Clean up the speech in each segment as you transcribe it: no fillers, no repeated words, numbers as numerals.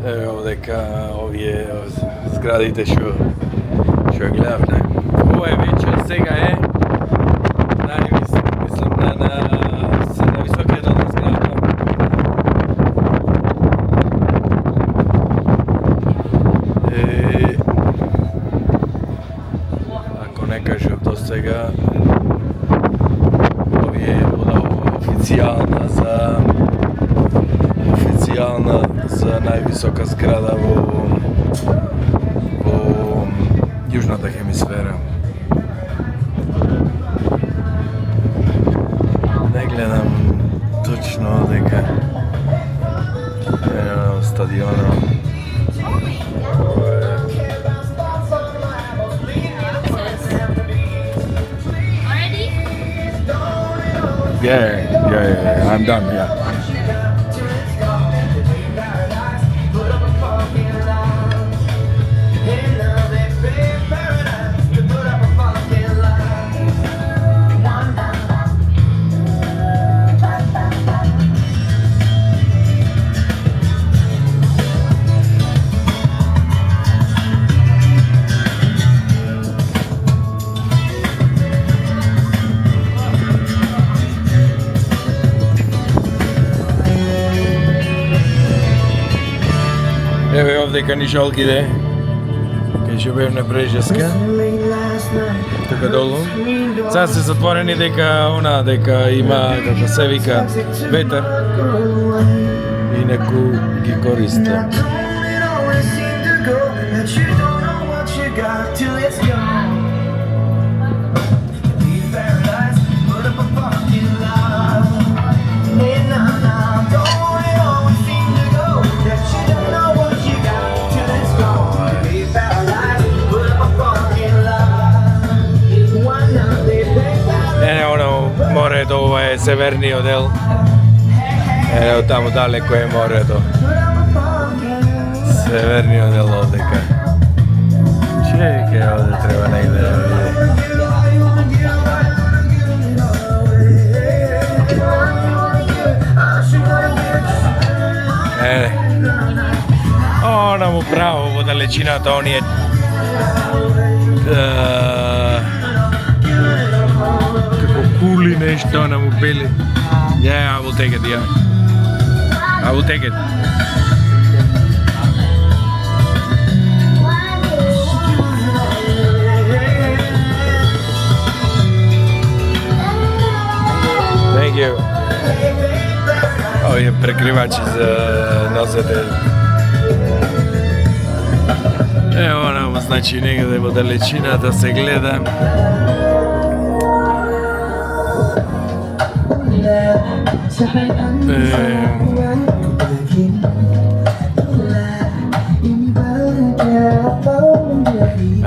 Evo ovdeka ovdje zgradite što gledavne. Ovo je već od svega je mislim na visoke dolne zgrada. Ako ne kažem do svega, ovo je oficijalna za najvisoka zgrada u južната hemisfera. Ne gledam točno дека stadiona. Yeah, I'm done, yeah. Evo je ovdje nižalkide, kaj še бев на Брежеска, тука долу. Сега се затворени дека има, како се вика, ветер и неку ги користи. Морето, ова е северниот дел. Ево таму далеко е морето. Северниот дел овдека. Чекај, овде треба негде да види. Онаму право во далечината оние кули нешто на мобили. Yeah, I will take it, yeah. I will take it. Thank you. Овие прекривачи за носете. Ево нам, значи негде во далечината се гледа.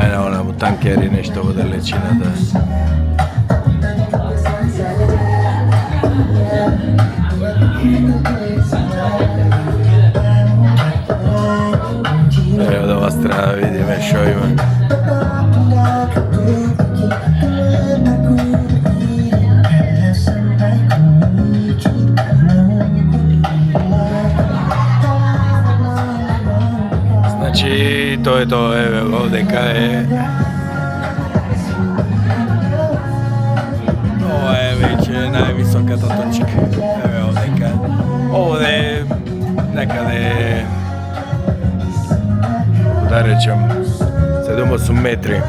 Eno, onamo tankeri nešto во далечината. Evo da vas treba da vidime što ima. Znači, to je to, evo ovdeka je. Ovo je već najvisoka točka, evo ovdeka. Ovde je nekade, da rečem, 7-8 metri.